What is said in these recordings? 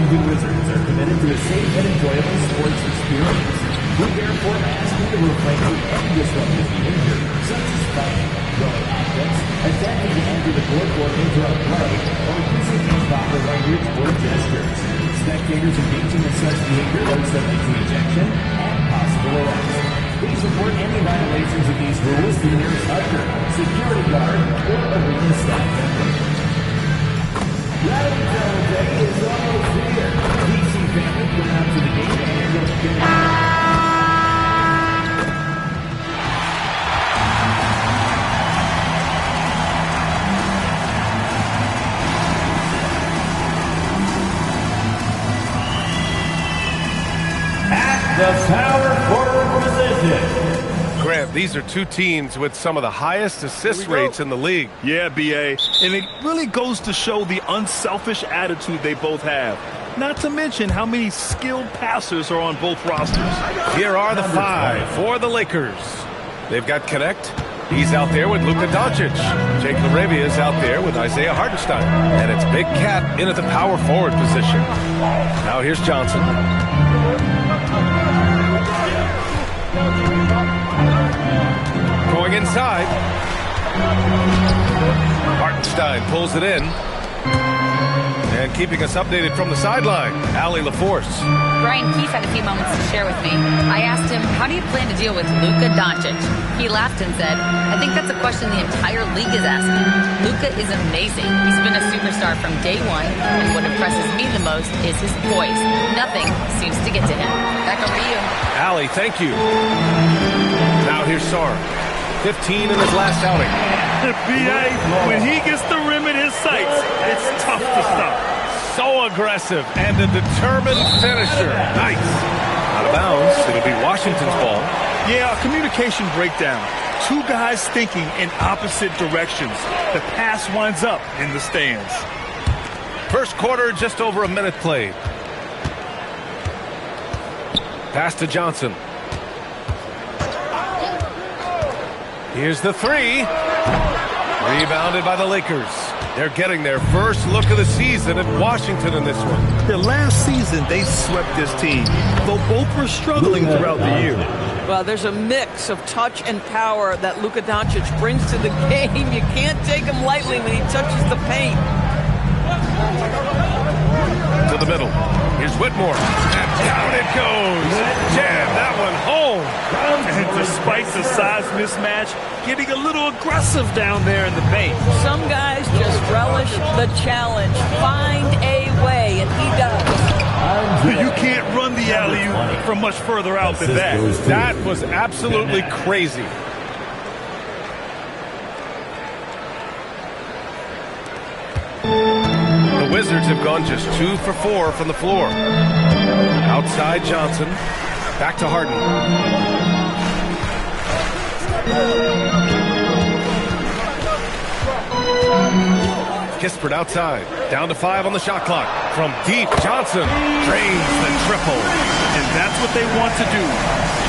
Washington Wizards are committed to a safe and enjoyable sports experience. We therefore ask you to refrain from any disruptive behavior, such as fighting, throwing objects, attempting to enter the court or interrupt play, or using improper language or gestures. Spectators engaging in such behavior are subject to ejection and possible arrest. Please report any violations of these rules to the nearest usher, security guard, or arena staff member. Rally Day is almost here. DC family come out to the game and you'll get the power forward position. Grant, these are two teams with some of the highest assist rates in the league. Yeah, B.A. And it really goes to show the unselfish attitude they both have. Not to mention how many skilled passers are on both rosters. Here are the five for the Lakers. They've got Connect. He's out there with Luka Doncic. Jake LaRavia is out there with Isaiah Hartenstein. And it's Big Cat in at the power forward position. Now here's Johnson. Going inside. Hartenstein pulls it in. And keeping us updated from the sideline, Allie LaForce. Brian Keefe had a few moments to share with me. I asked him, how do you plan to deal with Luka Doncic? He laughed and said, I think that's a question the entire league is asking. Luka is amazing. He's been a superstar from day one, and what impresses me the most is his poise. Nothing seems to get to him. Back over to you. Allie, thank you. Now here's Sarr. 15 in his last outing. B.A., when he gets the rim in his sights, it's tough to stop. So aggressive and a determined finisher. Nice. Out of bounds. It'll be Washington's ball. Yeah, a communication breakdown. Two guys thinking in opposite directions. The pass winds up in the stands. First quarter, just over a minute played. Pass to Johnson. Here's the three. Rebounded by the Lakers. They're getting their first look of the season at Washington in this one. The last season, they swept this team, though both were struggling throughout the year. Well, there's a mix of touch and power that Luka Doncic brings to the game. You can't take him lightly when he touches the paint. To the middle. Here's Whitmore. And down it goes. Jam that one home. And despite the size mismatch, getting a little aggressive down there in the paint. Some guys just relish the challenge. Find a way, and he does. You can't run the alley-oop from much further out than that. That was absolutely crazy. The Wizards have gone just 2 for 4 from the floor. Outside Johnson. Back to Harden. Kispert outside. Down to 5 on the shot clock. From deep, Johnson drains the triple. And that's what they want to do.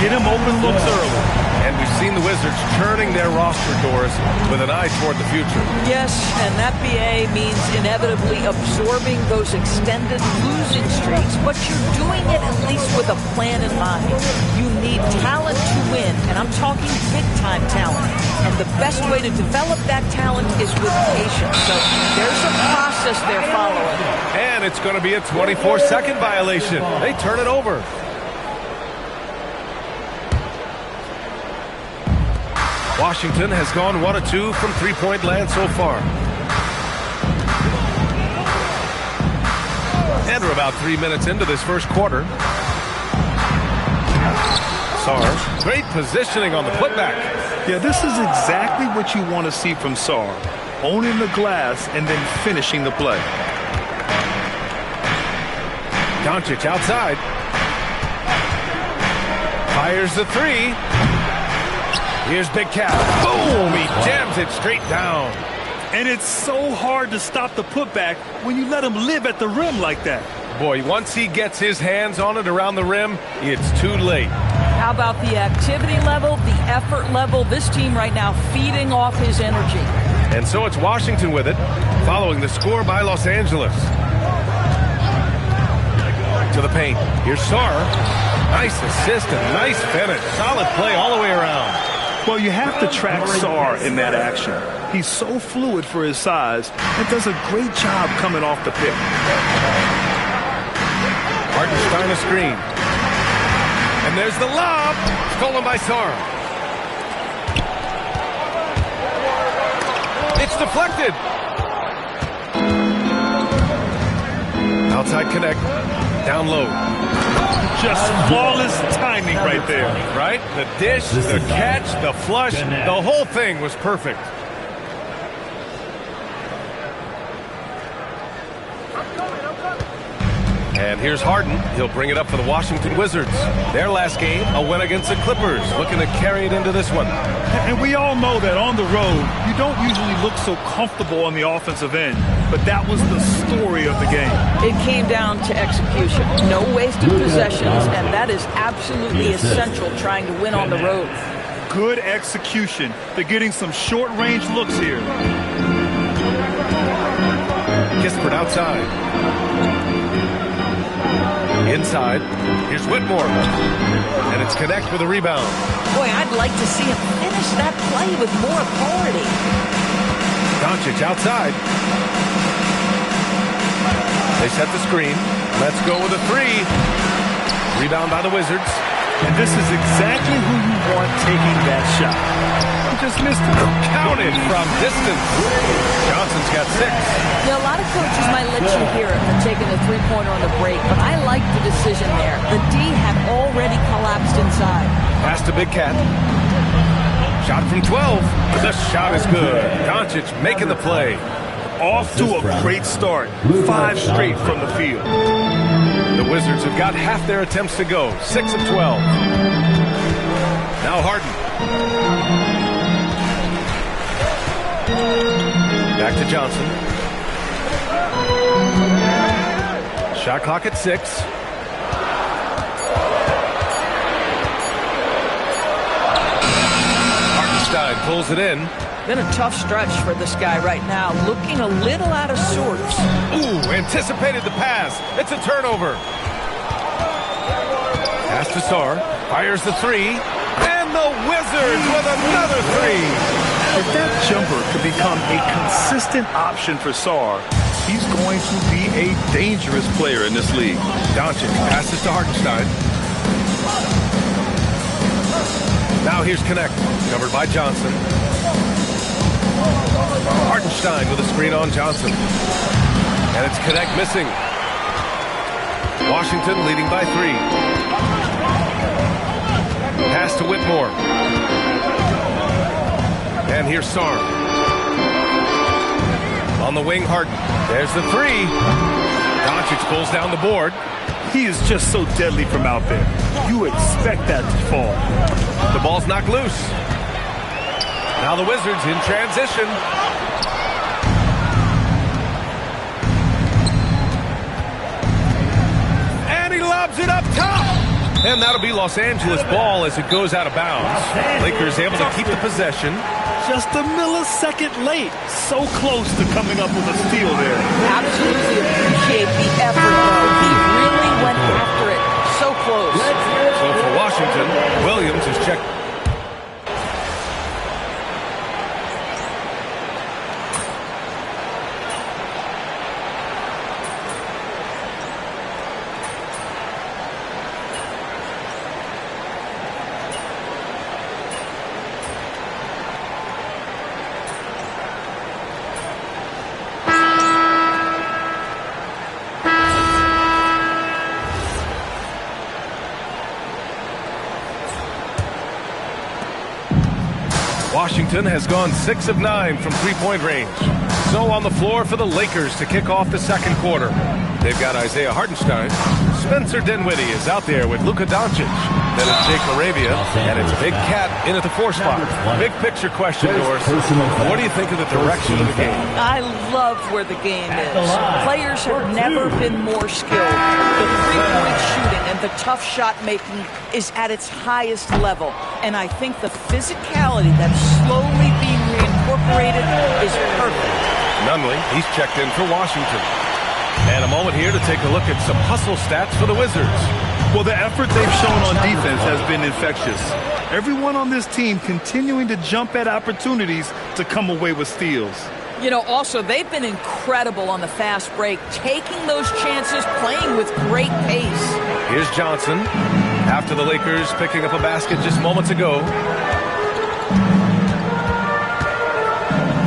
Get him open looks early. And we've seen the Wizards turning their roster doors with an eye toward the future. Yes, and that BA means inevitably absorbing those extended losing streaks, but you're doing it at least with a plan in mind. You need talent to win, and I'm talking big-time talent. And the best way to develop that talent is with patience. So there's a process they're following. And it's going to be a 24-second violation. They turn it over. Washington has gone 1 of 2 from three-point land so far. And we're about 3 minutes into this first quarter. Sarr, great positioning on the putback. Yeah, this is exactly what you want to see from Sarr. Owning the glass and then finishing the play. Doncic outside. Fires the three. Here's Big Cat. Boom! He jams it straight down. And it's so hard to stop the putback when you let him live at the rim like that. Boy, once he gets his hands on it around the rim, it's too late. How about the activity level, the effort level? This team right now feeding off his energy. And so it's Washington with it, following the score by Los Angeles. to the paint. Here's Sarr. Nice assist and nice finish. Solid play all the way around. Well, you have to track Sarr in that action. He's so fluid for his size and does a great job coming off the pick. Hartenstein a screen. And there's the lob. Stolen by Sarr. It's deflected. Outside connect. Down low. Just flawless timing right there. Right? The dish, the catch, the flush, the whole thing was perfect. And here's Harden. He'll bring it up for the Washington Wizards. Their last game, a win against the Clippers. Looking to carry it into this one. And we all know that on the road, you don't usually look so comfortable on the offensive end. But that was the story of the game. It came down to execution. No wasted possessions, and that is absolutely essential trying to win on the road. Good execution. They're getting some short-range looks here. Kispert outside. Inside. Here's Whitmore. And it's Connect with a rebound. Boy, I'd like to see him finish that play with more authority. Doncic outside. They set the screen. Let's go with a three. Rebound by the Wizards. And this is exactly who you want taking that shot. He just missed it. Counted from distance. Johnson's got 6. Now, a lot of coaches might let you hear it for taking the three-pointer on the break, but I like the decision there. The D had already collapsed inside. Pass to Big Cat. Shot from 12. The shot is good. Doncic making the play. Off to a great start. 5 straight from the field. The Wizards have got half their attempts to go. 6 of 12. Now Harden. Back to Johnson. Shot clock at 6. Hartenstein pulls it in. Been a tough stretch for this guy right now, looking a little out of sorts. Ooh, anticipated the pass. It's a turnover. Pass to Sarr. Fires the three. And the Wizards with another three. If that jumper could become a consistent option for Sarr, he's going to be a dangerous player in this league. Doncic passes to Hartenstein. Now here's Connect. Covered by Johnson. Hartenstein with a screen on Johnson. And it's Connect missing. Washington leading by 3. Pass to Whitmore. And here's Sarr. On the wing, Harden. There's the 3. Doncic pulls down the board. He is just so deadly from out there. You expect that to fall. The ball's knocked loose. Now the Wizards in transition. And he lobs it up top. And that'll be Los Angeles ball as it goes out of bounds. Lakers able to keep the possession. Just a millisecond late. So close to coming up with a steal there. Absolutely appreciate the effort, though. He really went after it. So close. So for Washington, Williams is checked. Washington has gone 6 of 9 from three-point range. So on the floor for the Lakers to kick off the second quarter. They've got Isaiah Hartenstein. Spencer Dinwiddie is out there with Luka Doncic. Then it's Jake Laravia, and it's Big Cat in at the 4 spot. Big picture question, Doris. What do you think of the direction of the game? I love where the game is. Players have never been more skilled. The three-point shooting and the tough shot making is at its highest level. And I think the physicality that's slowly being reincorporated is perfect. Nunley, he's checked in for Washington. And a moment here to take a look at some hustle stats for the Wizards. Well, the effort they've shown on defense has been infectious. Everyone on this team continuing to jump at opportunities to come away with steals. You know, also, they've been incredible on the fast break, taking those chances, playing with great pace. Here's Johnson, after the Lakers picking up a basket just moments ago.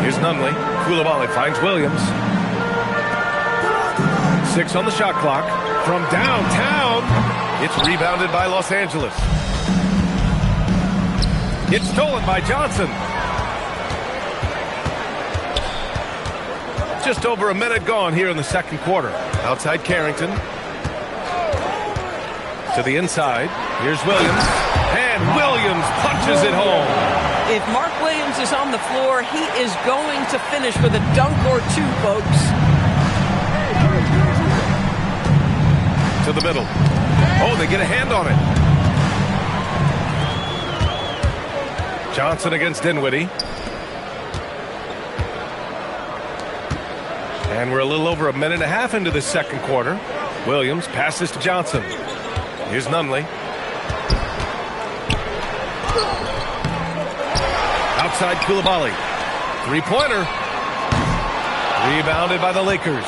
Here's Nunley. Coulibaly finds Williams. 6 on the shot clock. From downtown, it's rebounded by Los Angeles. It's stolen by Johnson. Just over a minute gone here in the second quarter. Outside Carrington. To the inside. Here's Williams. And Williams punches it home. If Mark Williams is on the floor, he is going to finish with a dunk or two, folks. To the middle. Oh, they get a hand on it. Johnson against Dinwiddie. And we're a little over a minute and a half into the second quarter. Williams passes to Johnson. Here's Nunley. Outside Coulibaly. Three-pointer. Rebounded by the Lakers.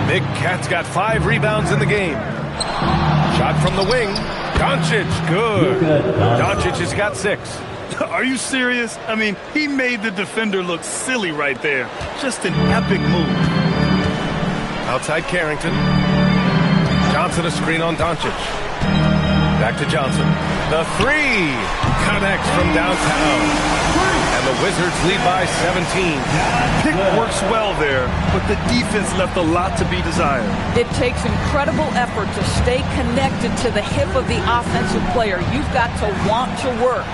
Big Cat's got 5 rebounds in the game. Shot from the wing. Doncic, good. Doncic has got 6. Are you serious? I mean, he made the defender look silly right there. Just an epic move. Outside Carrington. Johnson a screen on Doncic. Back to Johnson. The 3 connects from downtown. And the Wizards lead by 17. Pick works well there, but the defense left a lot to be desired. It takes incredible effort to stay connected to the hip of the offensive player. You've got to want to work.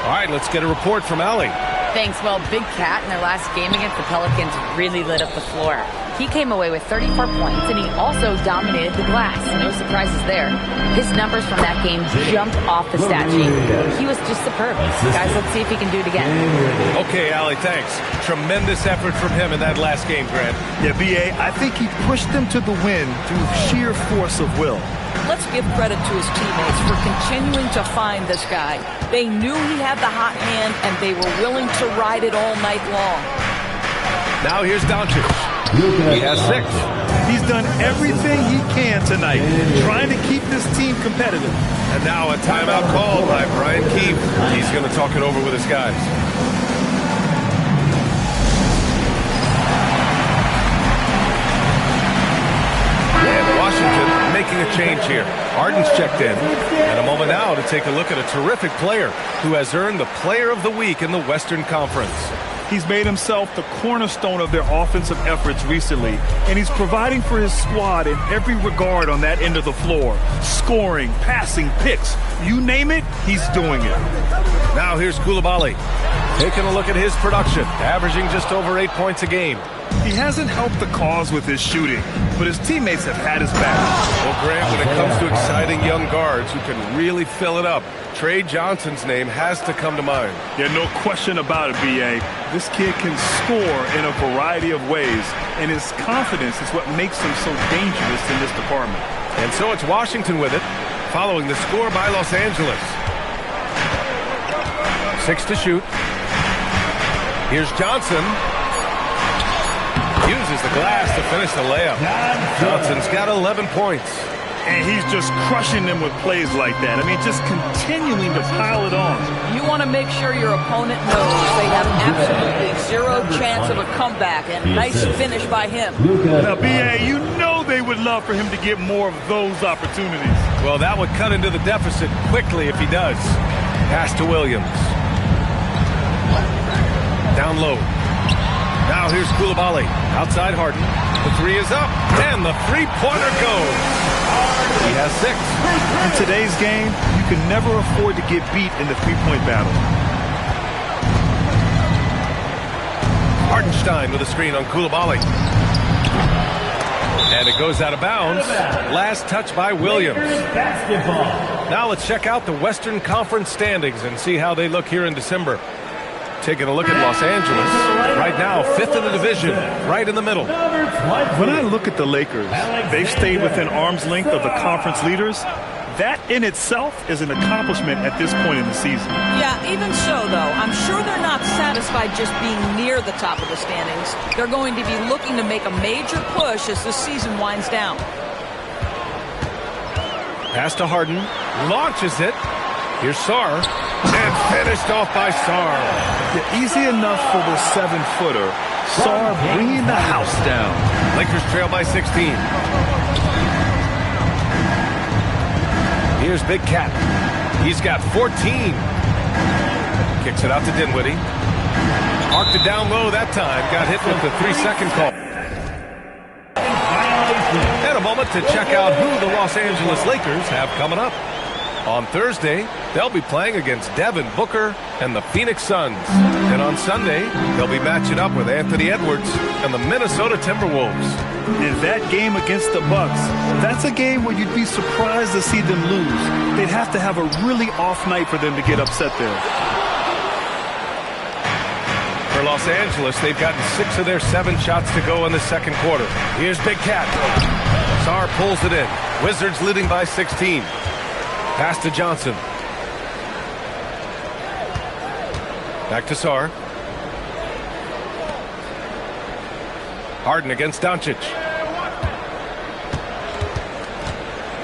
All right, let's get a report from Allie. Thanks. Well, Big Cat in their last game against the Pelicans really lit up the floor. He came away with 34 points, and he also dominated the glass. No surprises there. His numbers from that game jumped off the stat sheet. He was just superb. Guys, let's see if he can do it again. Okay, Allie, thanks. Tremendous effort from him in that last game, Grant. Yeah, B.A., I think he pushed them to the win through sheer force of will. Let's give credit to his teammates for continuing to find this guy. They knew he had the hot hand, and they were willing to ride it all night long. Now here's Doncic. He has 6. He's done everything he can tonight, trying to keep this team competitive. And now a timeout call by Brian Keefe. He's going to talk it over with his guys. And Washington making a change here. Harden's checked in. And a moment now to take a look at a terrific player who has earned the Player of the Week in the Western Conference. He's made himself the cornerstone of their offensive efforts recently, and he's providing for his squad in every regard on that end of the floor. Scoring, passing, picks, you name it, he's doing it. Now here's Coulibaly. Taking a look at his production, averaging just over 8 points a game. He hasn't helped the cause with his shooting, but his teammates have had his back. Well, Grant, when it comes to exciting young guards who can really fill it up, Trey Johnson's name has to come to mind. Yeah, no question about it, B.A. This kid can score in a variety of ways, and his confidence is what makes him so dangerous in this department. And so it's Washington with it, following the score by Los Angeles. 6 to shoot. Here's Johnson. Uses the glass to finish the layup. Johnson's got 11 points. And he's just crushing them with plays like that. I mean, just continuing to pile it on. You want to make sure your opponent knows they have absolutely zero chance of a comeback. And nice finish by him. Now, B.A., you know they would love for him to get more of those opportunities. Well, that would cut into the deficit quickly if he does. Pass to Williams. Down low. Now here's Coulibaly. Outside Harden. The 3 is up. And the three-pointer goes. He has 6. In today's game, you can never afford to get beat in the three-point battle. Hardenstein with a screen on Coulibaly. And it goes out of bounds. Last touch by Williams. Now let's check out the Western Conference standings and see how they look here in December. Taking a look at Los Angeles. Right now, 5th in the division, right in the middle. When I look at the Lakers, they've stayed within arm's length of the conference leaders. That in itself is an accomplishment at this point in the season. Yeah, even so, though, I'm sure they're not satisfied just being near the top of the standings. They're going to be looking to make a major push as the season winds down. Pass to Harden. Launches it. Here's Sarr. And finished off by Sarr. Yeah, easy enough for the 7-footer. Sarr bringing the house down. Lakers trail by 16. Here's Big Cat. He's got 14. Kicks it out to Dinwiddie. Arced it down low that time. Got hit with the 3-second call. And a moment to check out who the Los Angeles Lakers have coming up. On Thursday, they'll be playing against Devin Booker and the Phoenix Suns. And on Sunday, they'll be matching up with Anthony Edwards and the Minnesota Timberwolves. And that game against the Bucks, that's a game where you'd be surprised to see them lose. They'd have to have a really off night for them to get upset there. For Los Angeles, they've gotten 6 of their 7 shots to go in the second quarter. Here's Big Cat. Sarr pulls it in. Wizards leading by 16. Pass to Johnson. Back to Sarr. Harden against Doncic.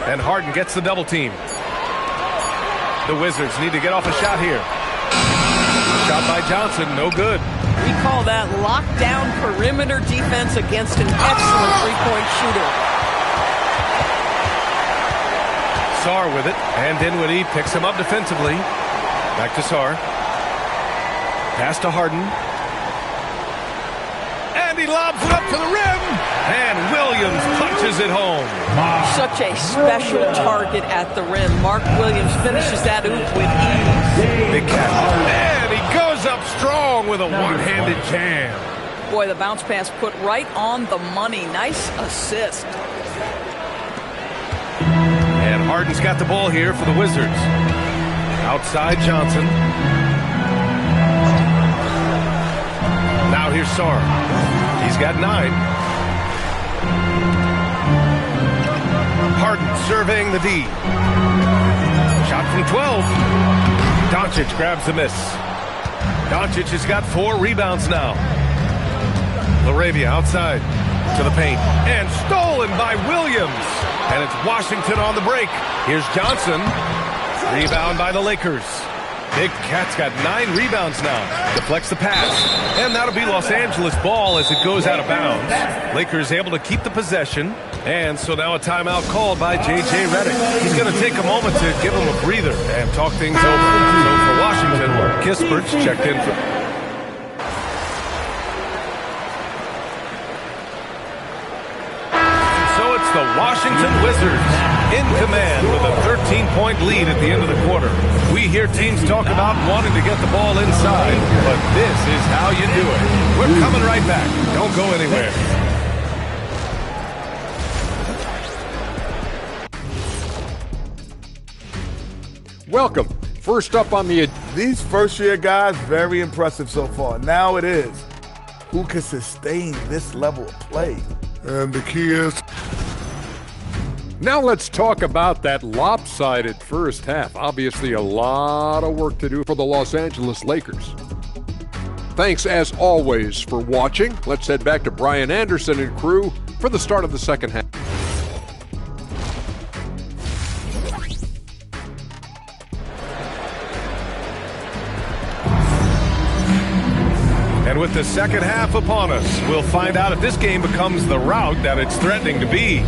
And Harden gets the double team. The Wizards need to get off a shot here. Shot by Johnson, no good. We call that lockdown perimeter defense against an excellent three-point shooter. Sarr with it, and Dinwiddie picks him up defensively. Back to Sarr. Pass to Harden. And he lobs it up to the rim. And Williams punches it home. Such a special target at the rim. Mark Williams finishes that oop with ease. Big Cat. And he goes up strong with a one-handed jam. Boy, the bounce pass put right on the money. Nice assist. And Harden's got the ball here for the Wizards. Outside Johnson. Now here's Sarr. He's got 9. Harden surveying the D. Shot from 12. Doncic grabs the miss. Doncic has got 4 rebounds now. LaRavia outside to the paint. And stolen by Williams. And it's Washington on the break. Here's Johnson. Rebound by the Lakers. Big Cat's got 9 rebounds now. Deflects the pass. And that'll be Los Angeles ball as it goes out of bounds. Lakers able to keep the possession. And so now a timeout called by J.J. Redick. He's going to take a moment to give him a breather and talk things over. So for Washington, Kispert's checked in for... The Washington Wizards in command with a 13-point lead at the end of the quarter. We hear teams talk about wanting to get the ball inside, but this is how you do it. We're coming right back. Don't go anywhere. Welcome. First up on the... These first-year guys, very impressive so far. Now it is, who can sustain this level of play? And the key is... Now let's talk about that lopsided first half. Obviously a lot of work to do for the Los Angeles Lakers. Thanks as always for watching. Let's head back to Brian Anderson and crew for the start of the second half. And with the second half upon us, we'll find out if this game becomes the rout that it's threatening to be.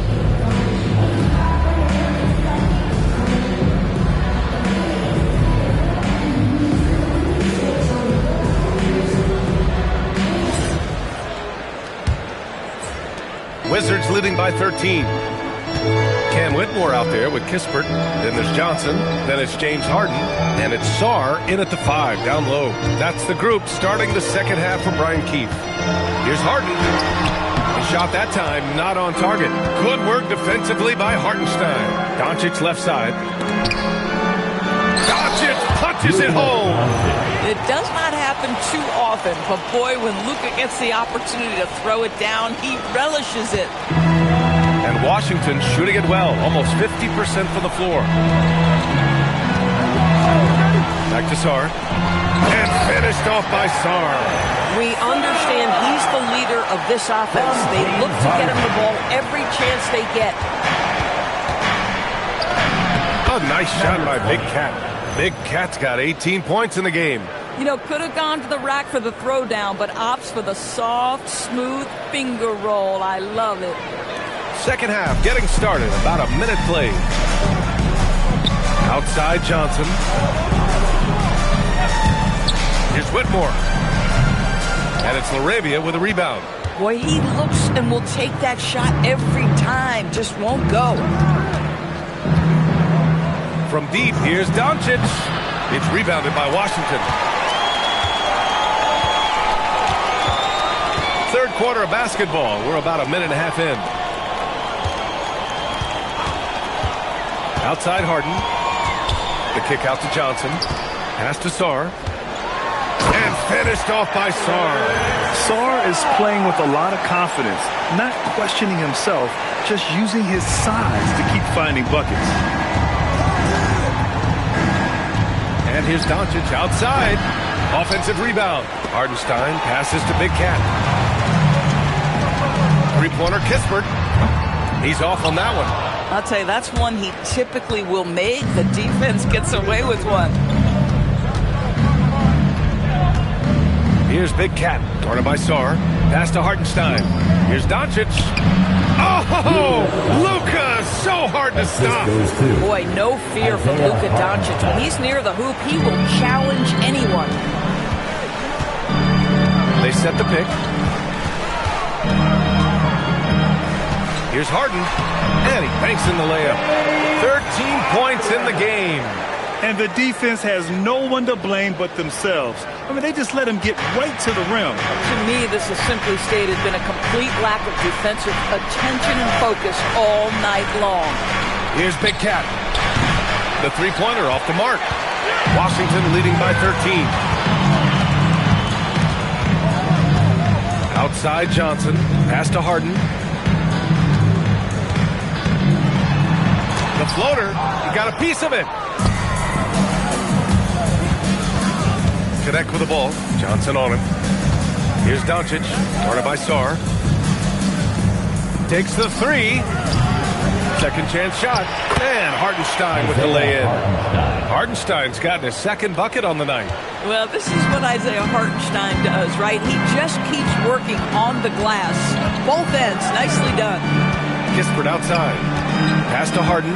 Wizards leading by 13. Cam Whitmore out there with Kispert. Then there's Johnson. Then it's James Harden. And it's Sarr in at the 5, down low. That's the group starting the second half for Brian Keefe. Here's Harden. He shot that time, not on target. Good work defensively by Hartenstein. Doncic left side. Doncic punches it home. It does not happen happen too often, but boy, when Luka gets the opportunity to throw it down, he relishes it. And Washington shooting it well, almost 50% from the floor. Back to Sarr. And finished off by Sarr. We understand he's the leader of this offense. They look to get him the ball every chance they get. A nice shot by Big Cat. Big Cat's got 18 points in the game. You know, could have gone to the rack for the throwdown, but opts for the soft, smooth finger roll. I love it. Second half getting started. About a minute played. Outside Johnson. Here's Whitmore. And it's LaRavia with a rebound. Boy, he looks and will take that shot every time. Just won't go. From deep, here's Doncic. It's rebounded by Washington. Third quarter of basketball. We're about a minute and a half in. Outside Harden. The kick out to Johnson. Pass to Sarr. And finished off by Sarr. Sarr is playing with a lot of confidence, not questioning himself, just using his size to keep finding buckets. And here's Doncic outside. Offensive rebound. Hardenstein passes to Big Cat. Three-pointer Kispert. He's off on that one. I'll tell you, that's one he typically will make. The defense gets away with one. Here's Big Cat, guarded by Sarr. Pass to Hartenstein. Here's Doncic. Oh, Luka, so hard to stop. Boy, no fear from Luka Doncic. When he's near the hoop, he will challenge anyone. They set the pick. Here's Harden, and he banks in the layup. 13 points in the game. And the defense has no one to blame but themselves. I mean, they just let him get right to the rim. To me, this has simply stated been a complete lack of defensive attention and focus all night long. Here's Big Cat. The three-pointer off the mark. Washington leading by 13. Outside Johnson. Pass to Harden. The floater. He got a piece of it. Connect with the ball. Johnson on him. Here's Doncic. Guarded by Sarr. Takes the three. Second chance shot. And Hartenstein with the lay-in. Hartenstein's gotten his second bucket on the night. Well, this is what Isaiah Hartenstein does, right? He just keeps working on the glass. Both ends. Nicely done. Kispert outside. Pass to Harden.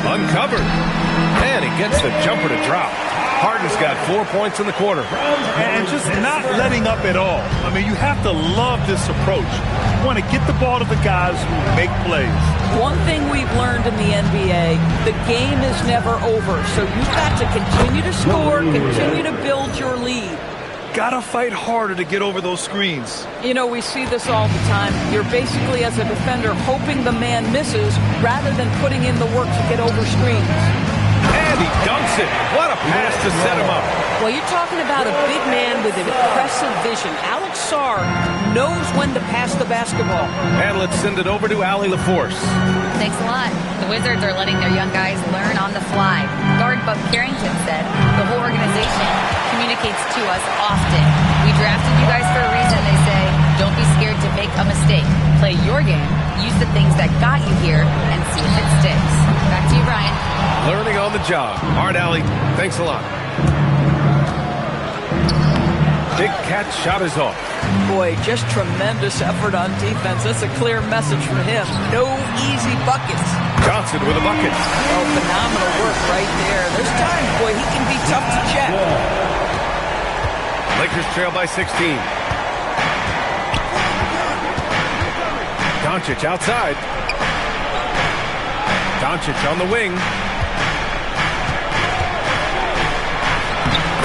Uncovered. And he gets the jumper to drop. Harden's got 4 points in the quarter. And just not letting up at all. I mean, you have to love this approach. You want to get the ball to the guys who make plays. One thing we've learned in the NBA, the game is never over. So you've got to continue to score, continue to build your lead. Gotta fight harder to get over those screens. You know, we see this all the time. You're basically, as a defender, hoping the man misses rather than putting in the work to get over screens. And he dunks it. What a pass to set him up. Well, you're talking about a big man with impressive vision. Alex Sarr knows when to pass the basketball. And let's send it over to Allie LaForce. Thanks a lot. The Wizards are letting their young guys learn on the fly. Guard Buck Carrington said, the whole organization communicates to us often. We drafted you guys for a reason, they say. Don't be scared to make a mistake. Play your game, use the things that got you here, and see if it sticks. Back to you, Brian. Learning on the job. All right, Allie. Thanks a lot. Big Cat shot is off. Boy, just tremendous effort on defense. That's a clear message from him. No easy buckets. Johnson with a bucket. Oh, phenomenal work right there. There's times, boy, he can be tough to check. Lakers trail by 16. Doncic outside. Doncic on the wing.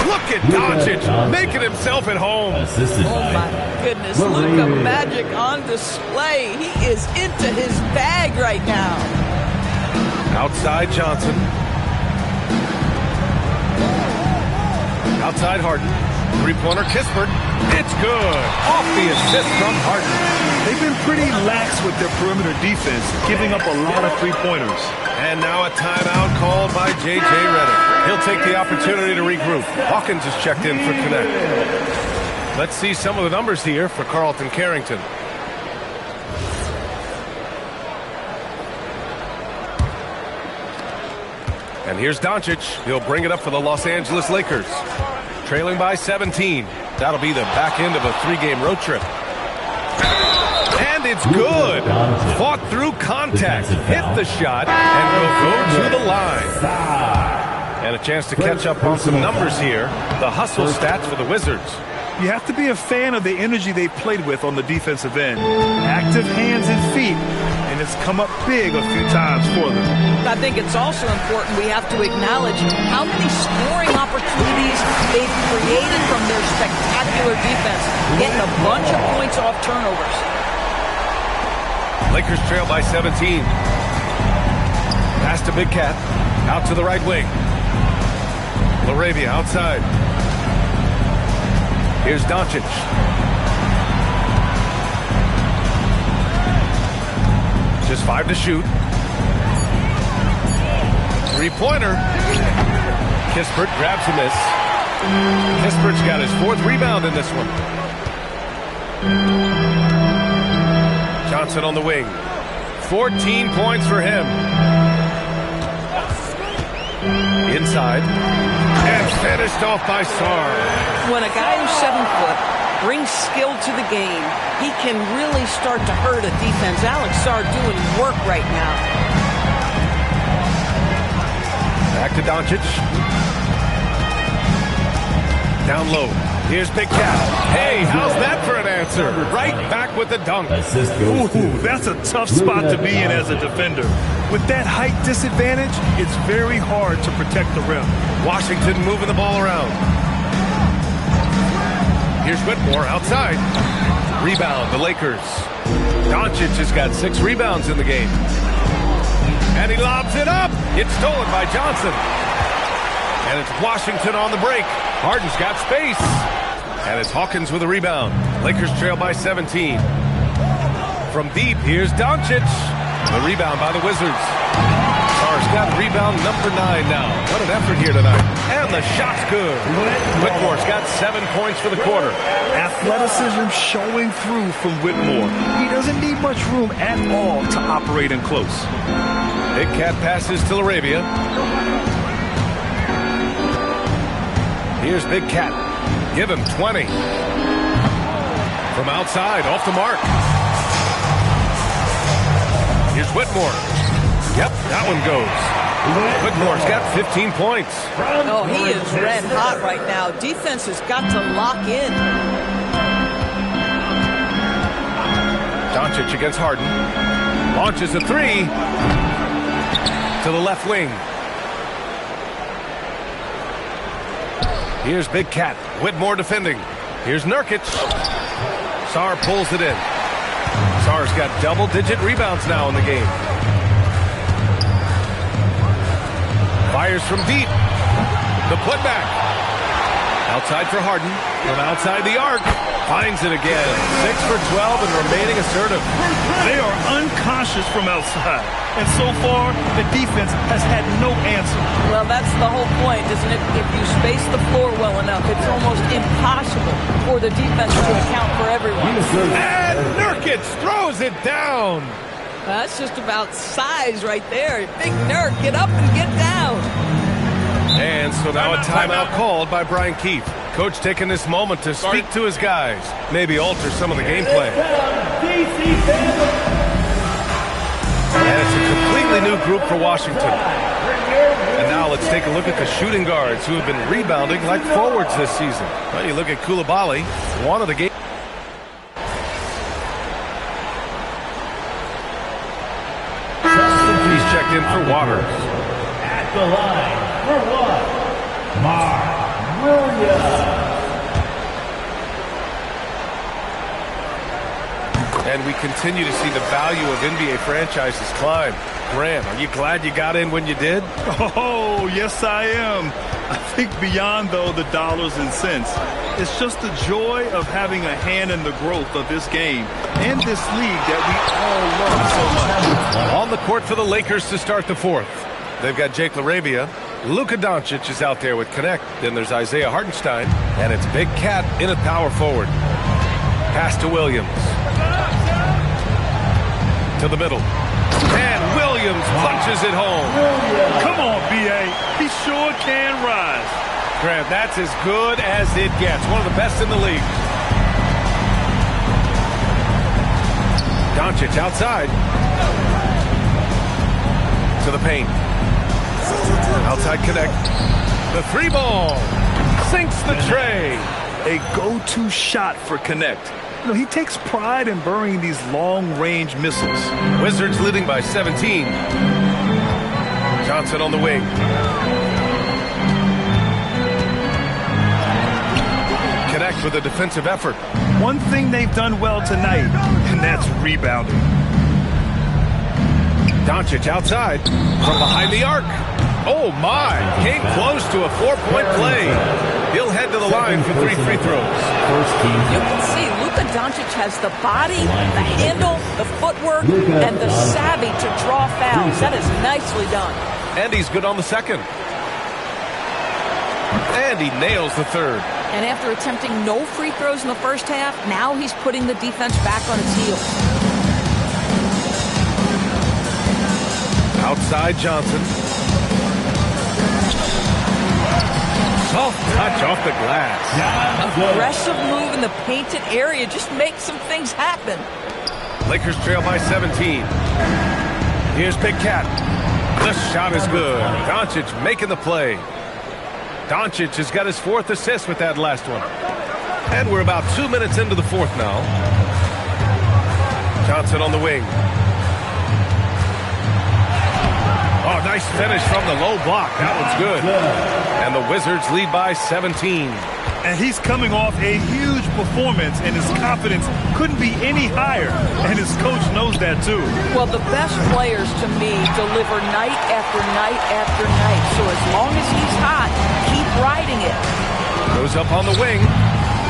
Look at Doncic making himself at home. Oh, my goodness. Luka Magic on display. He is into his bag right now. Outside Johnson. Outside Harden. Three-pointer, Kispert. It's good. Off the assist from Harden. They've been pretty lax with their perimeter defense, giving up a lot of three-pointers. And now a timeout called by J.J. Redick. He'll take the opportunity to regroup. Hawkins has checked in for Connect. Let's see some of the numbers here for Carlton Carrington. And here's Doncic. He'll bring it up for the Los Angeles Lakers. Trailing by 17. That'll be the back end of a 3-game road trip. And it's good. Fought through contact. Hit the shot. And will go to the line. And a chance to catch up on some numbers here. The hustle stats for the Wizards. You have to be a fan of the energy they played with on the defensive end. Active hands and feet, and it's come up big a few times for them. I think it's also important we have to acknowledge how many scoring opportunities they've created from their spectacular defense, getting a bunch of points off turnovers. Lakers trail by 17. Pass to Big Cat. Out to the right wing. LaRavia outside. Here's Doncic. Just 5 to shoot. Three-pointer. Kispert grabs a miss. Kispert's got his 4th rebound in this one. Johnson on the wing. 14 points for him. Inside. And finished off by Sarr. When a guy who's 7 foot brings skill to the game, he can really start to hurt a defense. Alex Sarr doing work right now. Back to Doncic. Down low. Here's Big Cat. Hey, how's that for an answer? Right back with the dunk. Ooh, that's a tough spot to be in as a defender. With that height disadvantage, it's very hard to protect the rim. Washington moving the ball around. Here's Whitmore outside. Rebound, the Lakers. Doncic has got 6 rebounds in the game. And he lobs it up. It's stolen by Johnson. And it's Washington on the break. Harden's got space. And it's Hawkins with a rebound. Lakers trail by 17. From deep, here's Doncic. The rebound by the Wizards. Sarr's got rebound number 9 now. What an effort here tonight. And the shot's good. Whitmore's got 7 points for the quarter. Athleticism showing through from Whitmore. He doesn't need much room at all to operate in close. Big Cat passes to LaRavia. Here's Big Cat. Give him 20. From outside, off the mark. Here's Whitmore. Yep, that one goes. Whitmore's got 15 points. Oh, he is red hot right now. Defense has got to lock in. Doncic against Harden. Launches a 3. To the left wing. Here's Big Cat. Whitmore defending. Here's Nurkic. Sarr pulls it in. Sarr's got double-digit rebounds now in the game. Fires from deep. The putback. Outside for Harden. From outside the arc. Finds it again. 6 for 12 and remaining assertive. They are unconscious from outside. And so far, the defense has had no answer. Well, that's the whole point, isn't it? If you space the floor well enough, it's almost impossible for the defense to account for everyone. And Nurkic throws it down. That's just about size right there. Big Nurk, get up and get down. And so now a timeout called by Brian Keefe. Coach taking this moment to speak to his guys. Maybe alter some of the game plan. And it's a completely new group for Washington. And now let's take a look at the shooting guards who have been rebounding like forwards this season. Well, you look at Coulibaly, one of the game. He's checked in for Waters. At the line for one, Mark Williams. And we continue to see the value of NBA franchises climb. Grant, are you glad you got in when you did? Oh, yes, I am. I think beyond, though, the dollars and cents, It's just the joy of having a hand in the growth of this game and this league that we all love so much. On the court for the Lakers to start the fourth. They've got Jake LaRavia. Luka Doncic is out there with Connect. Then there's Isaiah Hartenstein. And it's Big Cat in at power forward. Pass to Williams. To the middle. And Williams punches it home. Come on, B.A. He sure can rise. Grant, that's as good as it gets. One of the best in the league. Doncic outside. To the paint. Outside Connect. The three ball. Sinks the tray. A go-to shot for Connect. You know, he takes pride in burying these long-range missiles. Wizards leading by 17. Johnson on the wing. Connect with a defensive effort. One thing they've done well tonight, and that's rebounding. Doncic outside from behind the arc. Oh, my. Came close to a 4-point play. He'll head to the line for 3 free throws. You can see Luka Doncic has the body, the handle, the footwork, and the savvy to draw fouls. That is nicely done. And he's good on the second. And he nails the third. And after attempting no free throws in the first half, now he's putting the defense back on its heels. Outside Johnson. Soft touch off the glass. Aggressive move in the painted area. Just makes some things happen. Lakers trail by 17. Here's Big Cat. The shot is good. Doncic making the play. Doncic has got his 4th assist with that last one. And we're about 2 minutes into the fourth now. Johnson on the wing. Oh, nice finish from the low block. That one's good. And the Wizards lead by 17. And he's coming off a huge performance, and his confidence couldn't be any higher. And his coach knows that, too. Well, the best players, to me, deliver night after night after night. So as long as he's hot, keep riding it. Goes up on the wing.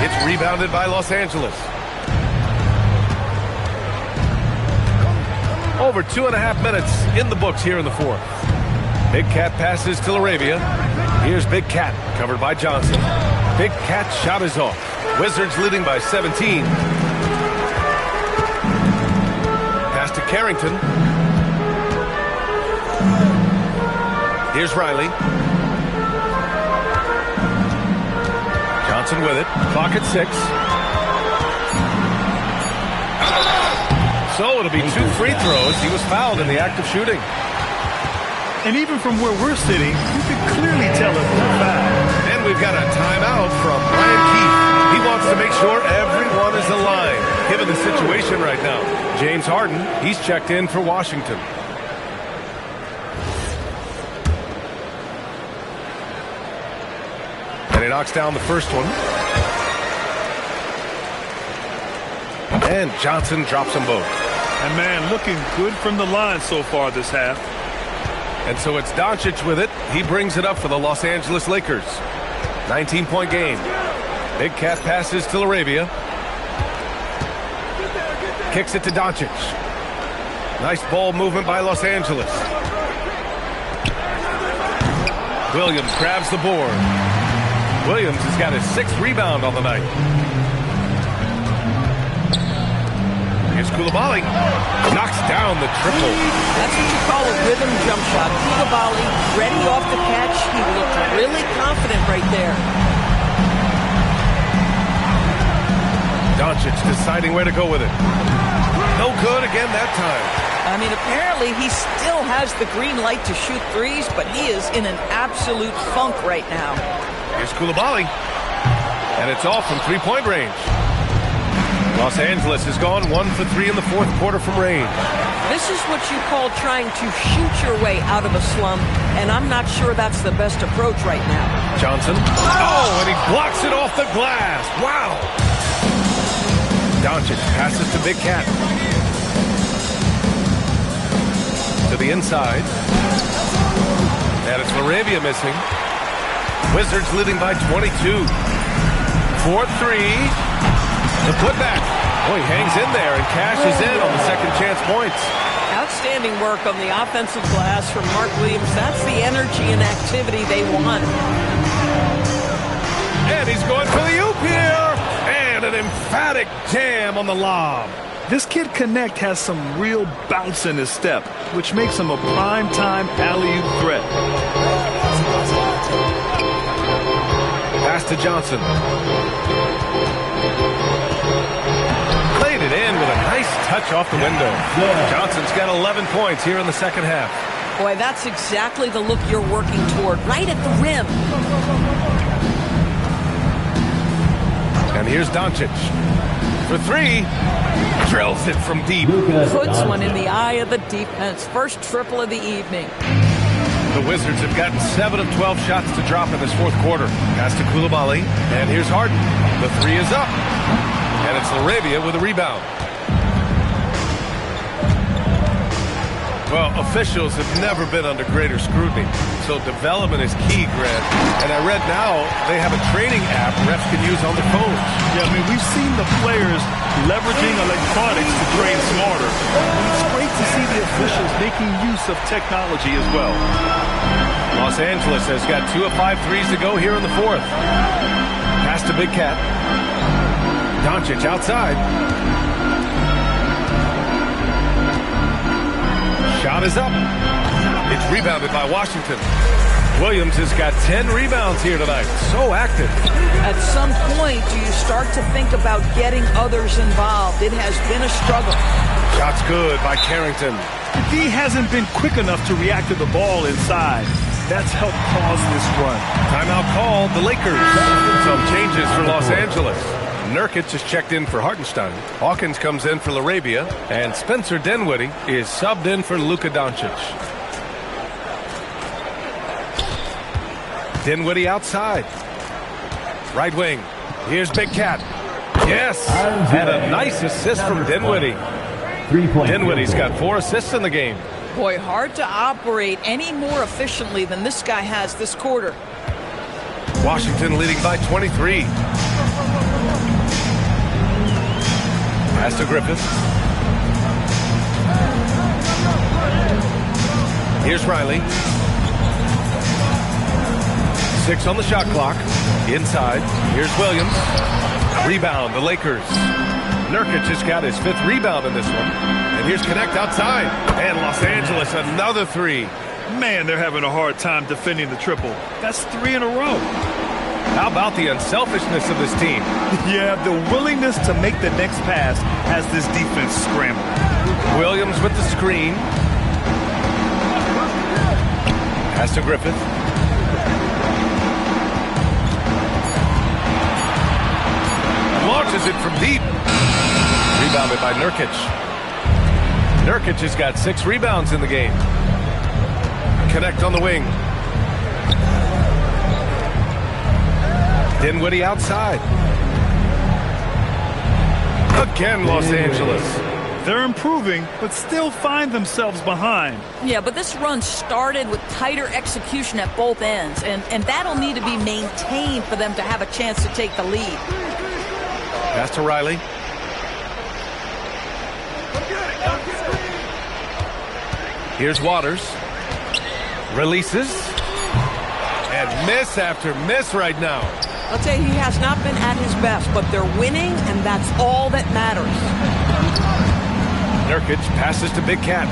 It's rebounded by Los Angeles. Over 2.5 minutes in the books here in the fourth. Big Cat passes to LaRavia. Here's Big Cat, covered by Johnson. Big Cat shot is off. Wizards leading by 17. Pass to Carrington. Here's Riley. Johnson with it. Clock at 6. So it'll be 2 free throws. He was fouled in the act of shooting. And even from where we're sitting, you can clearly tell it was a foul. And we've got a timeout from Brian Keefe. He wants to make sure everyone is aligned, given the situation right now. James Harden, he's checked in for Washington. And he knocks down the first one. And Johnson drops them both. And, man, looking good from the line so far this half. And so it's Doncic with it. He brings it up for the Los Angeles Lakers. 19-point game. Big Cat passes to LaRavia. Kicks it to Doncic. Nice ball movement by Los Angeles. Williams grabs the board. Williams has got his 6th rebound on the night. Here's Koulibaly. Knocks down the triple. That's what you call a rhythm jump shot. Koulibaly ready off the catch. He looked really confident right there. Doncic deciding where to go with it. No good again that time. I mean, apparently he still has the green light to shoot threes, but he is in an absolute funk right now. Here's Koulibaly. And it's off from 3-point range. Los Angeles has gone 1 for 3 in the fourth quarter from range. This is what you call trying to shoot your way out of a slump, and I'm not sure that's the best approach right now. Johnson. Oh, and he blocks it off the glass. Wow. Doncic passes to Big Cat. To the inside. And it's LaRavia missing. Wizards leading by 22. for three. The putback. Oh, he hangs in there and cashes in on the second chance points. Outstanding work on the offensive glass from Mark Williams. That's the energy and activity they want. And he's going for the oop here. And an emphatic jam on the lob. This kid Connect has some real bounce in his step, which makes him a prime-time alley-oop threat. Pass to Johnson. Played it in with a nice touch off the window. Johnson's got 11 points here in the second half. Boy, that's exactly the look you're working toward, right at the rim. And here's Doncic for three. Drills it from deep. Puts one in the eye of the defense. First triple of the evening. The Wizards have gotten 7 of 12 shots to drop in this fourth quarter. Pass to Coulibaly. And here's Harden. The three is up. And it's Laravia with a rebound. Well, officials have never been under greater scrutiny, so development is key, Grant. And I read now they have a training app refs can use on their phones. Yeah, I mean, we've seen the players leveraging electronics to train smarter. And it's great to see the officials making use of technology as well. Los Angeles has got 2 of 5 threes to go here in the fourth. Pass to Big Cat. Doncic outside. Shot is up. It's rebounded by Washington. Williams has got 10 rebounds here tonight. So active. At some point, do you start to think about getting others involved? It has been a struggle. Shots good by Carrington. He hasn't been quick enough to react to the ball inside. That's helped cause this run. Timeout called the Lakers. Some changes for Los Angeles. Nurkic is checked in for Hartenstein. Hawkins comes in for Laravia. And Spencer Dinwiddie is subbed in for Luka Doncic. Dinwiddie outside. Right wing. Here's Big Cat. Yes. And a nice assist from Dinwiddie. Dinwiddie's got 4 assists in the game. Boy, hard to operate any more efficiently than this guy has this quarter. Washington leading by 23. Pass to Griffith. Here's Riley. 6 on the shot clock. Inside. Here's Williams. Rebound, the Lakers. Nurkic has got his 5th rebound in this one. And here's Connect outside. And Los Angeles, another 3. Man, they're having a hard time defending the triple. That's 3 in a row. How about the unselfishness of this team? Yeah, the willingness to make the next pass has this defense scrambled. Williams with the screen. Pass to Griffith. Launches it from deep. Rebounded by Nurkic. Nurkic has got 6 rebounds in the game. Connect on the wing. Dinwiddie outside. Again, Los Angeles. They're improving, but still find themselves behind. Yeah, but this run started with tighter execution at both ends, and that'll need to be maintained for them to have a chance to take the lead. Pass to Riley. Here's Waters. Releases. And miss after miss right now. I'll tell you, he has not been at his best, but they're winning, and that's all that matters. Nurkic passes to Big Cat.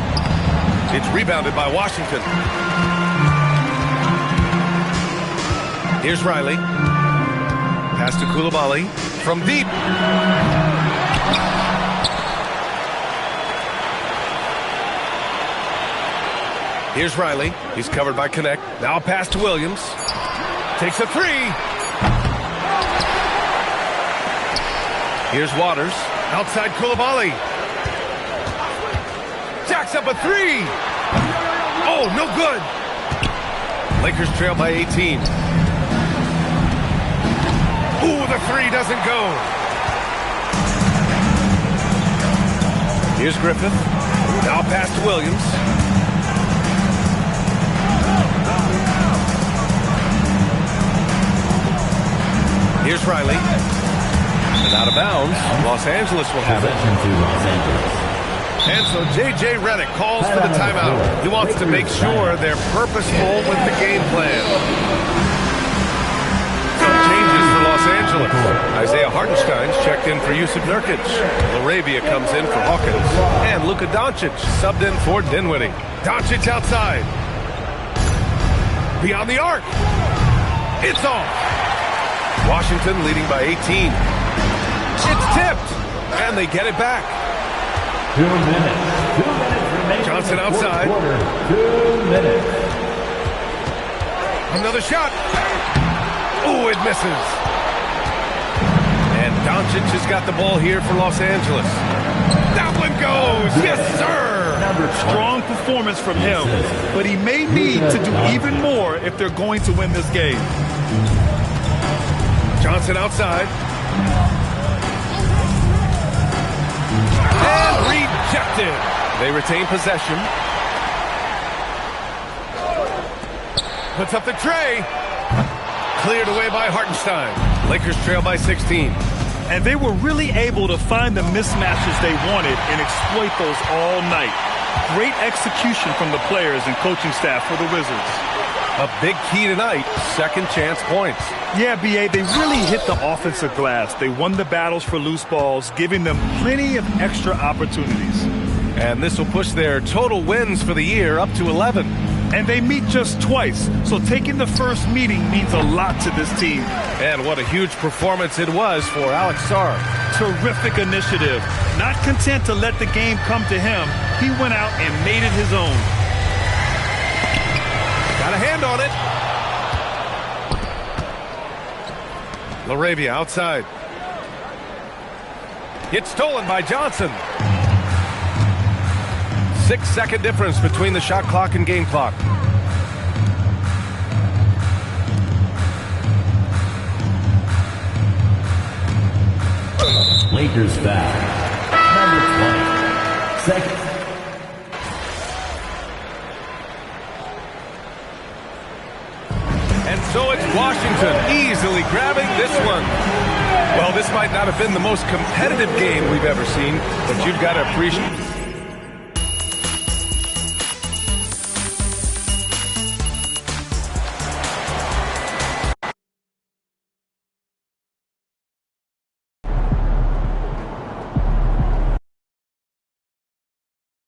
It's rebounded by Washington. Here's Riley. Pass to Coulibaly from deep. Here's Riley. He's covered by Connect. Now a pass to Williams. Takes a 3. Here's Waters. Outside Coulibaly. Jacks up a 3. Oh, no good. Lakers trail by 18. Ooh, the 3 doesn't go. Here's Griffith. Now pass to Williams. Here's Riley. And out of bounds. Los Angeles will have it. Possession to Los Angeles. And so J.J. Redick calls for the timeout. He wants to make sure they're purposeful with the game plan. Some changes for Los Angeles. Isaiah Hartenstein's checked in for Yusuf Nurkic. Laravia comes in for Hawkins. And Luka Doncic subbed in for Dinwiddie. Doncic outside. Beyond the arc. It's off. Washington leading by 18. It's tipped. And they get it back. 2 minutes. 2 minutes remaining. Johnson outside. 2 minutes. Another shot. Oh, it misses. And Doncic has got the ball here for Los Angeles. That one goes. Yes, sir. Strong performance from him, but he may need to do even more if they're going to win this game. Johnson outside. And rejected. They retain possession. Puts up the tray. Cleared away by Hartenstein. Lakers trail by 16. And they were really able to find the mismatches they wanted and exploit those all night. Great execution from the players and coaching staff for the Wizards. A big key tonight, second chance points. Yeah, B.A., they really hit the offensive glass. They won the battles for loose balls, giving them plenty of extra opportunities. And this will push their total wins for the year up to 11. And they meet just twice, so taking the first meeting means a lot to this team. And what a huge performance it was for Alex Sarr. Terrific initiative. Not content to let the game come to him, he went out and made it his own. Got a hand on it. Laravia outside. It's stolen by Johnson. 6-second difference between the shot clock and game clock. Lakers foul. Number 20. Seconds. And so it's Washington easily grabbing this one. Well, this might not have been the most competitive game we've ever seen, but you've got to appreciate